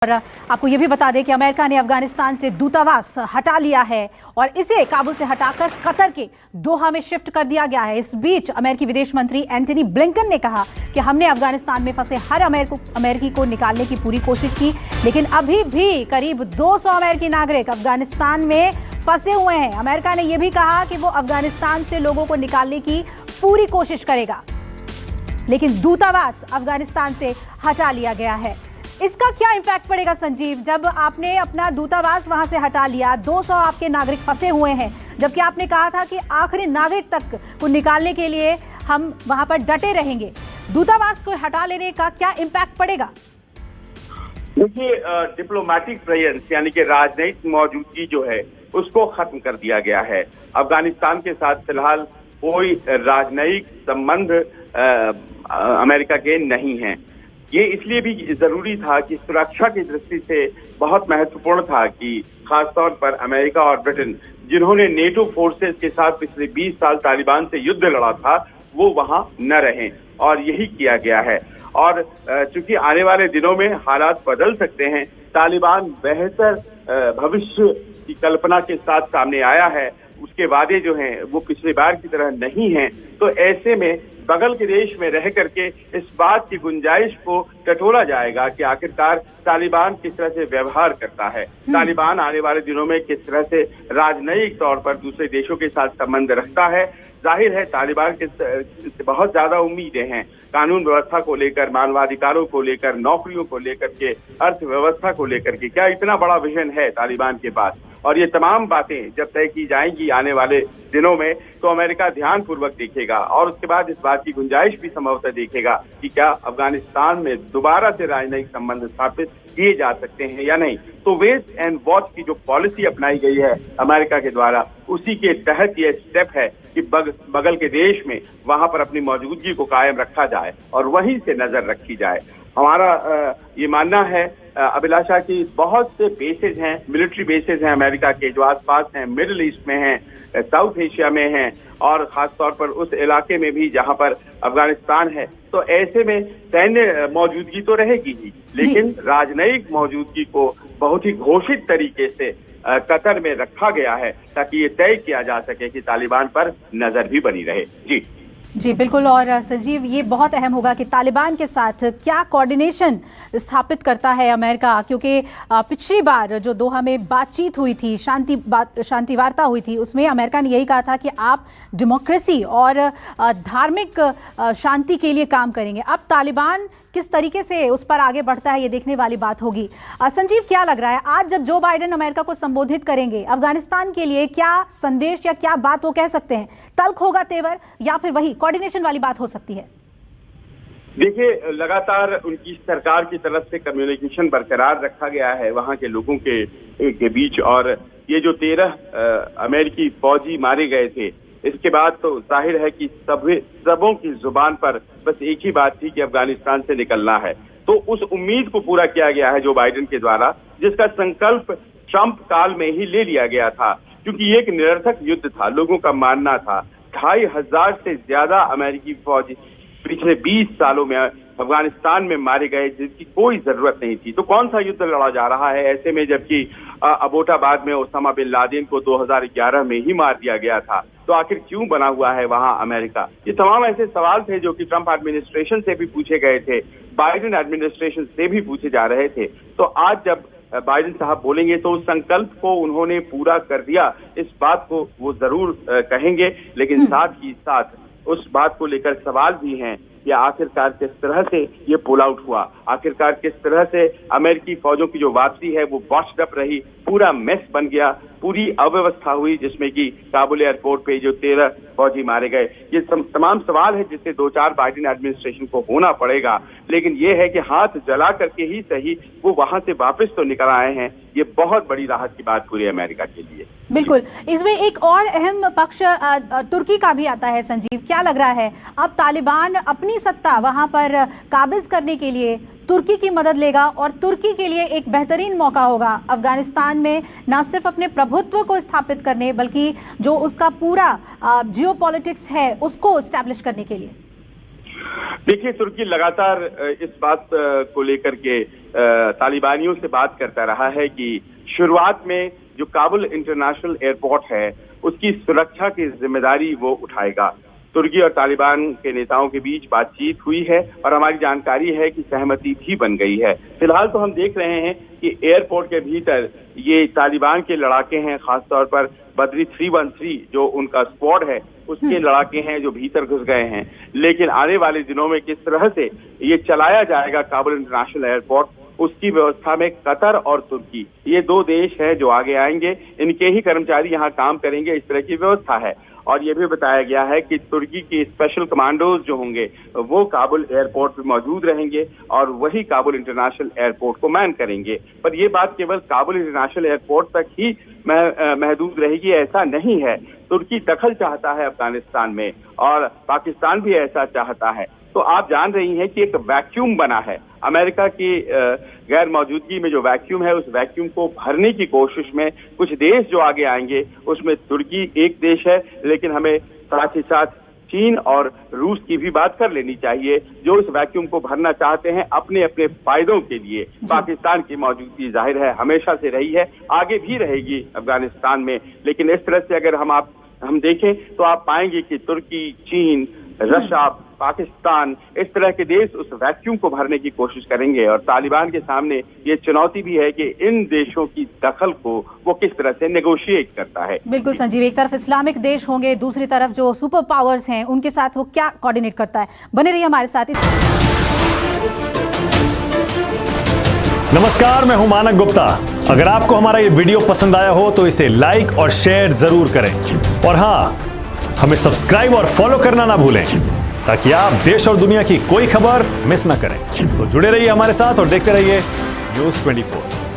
और आपको ये भी बता दें कि अमेरिका ने अफगानिस्तान से दूतावास हटा लिया है और इसे काबुल से हटाकर कतर के दोहा में शिफ्ट कर दिया गया है। इस बीच अमेरिकी विदेश मंत्री एंटनी ब्लिंकन ने कहा कि हमने अफगानिस्तान में फंसे हर अमेरिकी को निकालने की पूरी कोशिश की, लेकिन अभी भी करीब 200 अमेरिकी नागरिक अफगानिस्तान में फंसे हुए हैं। अमेरिका ने यह भी कहा कि वो अफगानिस्तान से लोगों को निकालने की पूरी कोशिश करेगा, लेकिन दूतावास अफगानिस्तान से हटा लिया गया है। इसका क्या इम्पैक्ट पड़ेगा संजीव, जब आपने अपना दूतावास वहां से हटा लिया, 200 आपके नागरिक फंसे हुए हैं, जबकि आपने कहा था कि आखिरी नागरिक तक को निकालने के लिए हम वहां पर डटे रहेंगे। दूतावास को हटा लेने का क्या इम्पैक्ट पड़ेगा? देखिए, डिप्लोमेटिक प्रेजेंस यानी कि राजनयिक मौजूदगी जो है उसको खत्म कर दिया गया है। अफगानिस्तान के साथ फिलहाल कोई राजनयिक संबंध अमेरिका के नहीं है। ये इसलिए भी जरूरी था कि सुरक्षा की दृष्टि से बहुत महत्वपूर्ण था कि खासतौर पर अमेरिका और ब्रिटेन, जिन्होंने नेटो फोर्सेस के साथ पिछले 20 साल तालिबान से युद्ध लड़ा था, वो वहां न रहें, और यही किया गया है। और चूंकि आने वाले दिनों में हालात बदल सकते हैं, तालिबान बेहतर भविष्य की कल्पना के साथ सामने आया है, उसके वादे जो हैं वो पिछली बार की तरह नहीं हैं, तो ऐसे में बगल के देश में रह करके इस बात की गुंजाइश को टटोला जाएगा कि आखिरकार तालिबान किस तरह से व्यवहार करता है, तालिबान आने वाले दिनों में किस तरह से राजनयिक तौर पर दूसरे देशों के साथ संबंध रखता है। जाहिर है तालिबान के बहुत ज्यादा उम्मीदें हैं कानून व्यवस्था को लेकर, मानवाधिकारों को लेकर, नौकरियों को लेकर के, अर्थव्यवस्था को लेकर के। क्या इतना बड़ा विजन है तालिबान के पास? और ये तमाम बातें जब तय की जाएंगी आने वाले दिनों में, तो अमेरिका ध्यानपूर्वक देखेगा और उसके बाद इस बात की गुंजाइश भी संभवतः देखेगा कि क्या अफगानिस्तान में दोबारा से राजनयिक संबंध स्थापित किए जा सकते हैं या नहीं। तो वेट एंड वॉच की जो पॉलिसी अपनाई गई है अमेरिका के द्वारा, उसी के तहत ये स्टेप है कि बगल के देश में वहां पर अपनी मौजूदगी को कायम रखा जाए और वहीं से नजर रखी जाए। हमारा ये मानना है अभिलाषा की बहुत से बेसेज हैं, मिलिट्री बेसेज हैं अमेरिका के, जो आसपास हैं, मिडिल ईस्ट में हैं, साउथ एशिया में हैं, और खासतौर पर उस इलाके में भी जहां पर अफगानिस्तान है। तो ऐसे में सैन्य मौजूदगी तो रहेगी ही, लेकिन राजनयिक मौजूदगी को बहुत ही घोषित तरीके से कतर में रखा गया है ताकि ये तय किया जा सके कि तालिबान पर नजर भी बनी रहे। जी बिल्कुल। और संजीव, ये बहुत अहम होगा कि तालिबान के साथ क्या कोऑर्डिनेशन स्थापित करता है अमेरिका, क्योंकि पिछली बार जो दोहा में बातचीत हुई थी, शांति वार्ता हुई थी, उसमें अमेरिका ने यही कहा था कि आप डेमोक्रेसी और धार्मिक शांति के लिए काम करेंगे। अब तालिबान किस तरीके से उस पर आगे बढ़ता है, ये देखने वाली बात होगी। संजीव, क्या लग रहा है आज जब जो बाइडेन अमेरिका को संबोधित करेंगे, अफगानिस्तान के लिए क्या संदेश या क्या बात वो कह सकते हैं? तल्ख होगा तेवर या फिर वही कोऑर्डिनेशन वाली बात हो सकती है? देखिए, लगातार उनकी सरकार की तरफ से कम्युनिकेशन बरकरार रखा गया है वहां के लोगों के बीच, और ये जो 13 अमेरिकी फौजी मारे गए थे, इसके बाद तो जाहिर है कि सबों की जुबान पर बस एक ही बात थी कि अफगानिस्तान से निकलना है। तो उस उम्मीद को पूरा किया गया है जो बाइडेन के द्वारा, जिसका संकल्प ट्रंप काल में ही ले लिया गया था, क्योंकि ये एक निरर्थक युद्ध था। लोगों का मानना था 2500 से ज्यादा अमेरिकी फौजी पिछले 20 सालों में अफगानिस्तान में मारे गए, जिसकी कोई जरूरत नहीं थी। तो कौन सा युद्ध लड़ा जा रहा है ऐसे में, जबकि अबोटाबाद में ओसामा बिन लादेन को 2011 में ही मार दिया गया था। तो आखिर क्यों बना हुआ है वहां अमेरिका? ये तमाम ऐसे सवाल थे जो कि ट्रंप एडमिनिस्ट्रेशन से भी पूछे गए थे, बाइडेन एडमिनिस्ट्रेशन से भी पूछे जा रहे थे। तो आज जब बाइडेन साहब बोलेंगे तो उस संकल्प को उन्होंने पूरा कर दिया, इस बात को वो जरूर कहेंगे, लेकिन साथ ही साथ उस बात को लेकर सवाल भी हैं कि आखिरकार किस तरह से ये पुल आउट हुआ, आखिरकार किस तरह से अमेरिकी फौजों की जो वापसी है वो बॉच्ड अप रही, पूरा मेस बन गया, पूरी अव्यवस्था हुई, जिसमें कि काबुल एयरपोर्ट पे जो 13 फौजी मारे गए। ये तमाम सवाल है जिससे 2-4 बाइडेन एडमिनिस्ट्रेशन को होना पड़ेगा, लेकिन ये है कि हाथ जला करके ही सही वो वहां से वापस तो निकल आए हैं। ये बहुत बड़ी राहत की बात पूरी अमेरिका के लिए। बिल्कुल। इसमें एक और अहम पक्ष तुर्की का भी आता है संजीव, क्या लग रहा है अब तालिबान अपनी सत्ता वहां पर काबिज करने के लिए तुर्की की मदद लेगा, और तुर्की के लिए एक बेहतरीन मौका होगा अफगानिस्तान में न सिर्फ अपने प्रभुत्व को स्थापित करने, बल्कि जो उसका पूरा जियोपॉलिटिक्स है उसको स्टैब्लिश करने के लिए? देखिए, तुर्की लगातार इस बात को लेकर के तालिबानियों से बात करता रहा है कि शुरुआत में जो काबुल इंटरनेशनल एयरपोर्ट है उसकी सुरक्षा की जिम्मेदारी वो उठाएगा। तुर्की और तालिबान के नेताओं के बीच बातचीत हुई है और हमारी जानकारी है कि सहमति भी बन गई है। फिलहाल तो हम देख रहे हैं कि एयरपोर्ट के भीतर ये तालिबान के लड़ाके हैं, खासतौर पर बद्री 313 जो उनका स्क्वाड है उसके लड़ाके हैं जो भीतर घुस गए हैं। लेकिन आने वाले दिनों में किस तरह से ये चलाया जाएगा काबुल इंटरनेशनल एयरपोर्ट, उसकी व्यवस्था में कतर और तुर्की ये दो देश हैं जो आगे आएंगे। इनके ही कर्मचारी यहाँ काम करेंगे, इस तरह की व्यवस्था है। और ये भी बताया गया है कि तुर्की के स्पेशल कमांडोज जो होंगे वो काबुल एयरपोर्ट पे मौजूद रहेंगे और वही काबुल इंटरनेशनल एयरपोर्ट को मैन करेंगे। पर ये बात केवल काबुल इंटरनेशनल एयरपोर्ट तक ही महदूद रहेगी ऐसा नहीं है। तुर्की दखल चाहता है अफगानिस्तान में और पाकिस्तान भी ऐसा चाहता है। तो आप जान रही हैं कि एक वैक्यूम बना है। अमेरिका की गैर मौजूदगी में जो वैक्यूम है उस वैक्यूम को भरने की कोशिश में कुछ देश जो आगे आएंगे उसमें तुर्की एक देश है, लेकिन हमें साथ ही साथ चीन और रूस की भी बात कर लेनी चाहिए जो इस वैक्यूम को भरना चाहते हैं अपने अपने फायदों के लिए। पाकिस्तान की मौजूदगी जाहिर है हमेशा से रही है, आगे भी रहेगी अफगानिस्तान में। लेकिन इस तरह से अगर हम देखें तो आप पाएंगे कि तुर्की, चीन, रशिया, पाकिस्तान इस तरह के देश उस वैक्यूम को भरने की कोशिश करेंगे और तालिबान के सामने ये चुनौती भी है कि इन देशों की दखल को वो किस तरह से नेगोशिएट करता है। बिल्कुल संजीव, एक तरफ इस्लामिक देश होंगे, दूसरी तरफ जो सुपर पावर्स हैं उनके साथ वो क्या कोऑर्डिनेट करता है। बने रहिए हमारे साथ। नमस्कार, मैं हूं मानक गुप्ता। अगर आपको हमारा ये वीडियो पसंद आया हो तो इसे लाइक और शेयर जरूर करें और हाँ, हमें सब्सक्राइब और फॉलो करना ना भूलें ताकि आप देश और दुनिया की कोई खबर मिस ना करें। तो जुड़े रहिए हमारे साथ और देखते रहिए न्यूज़ 24।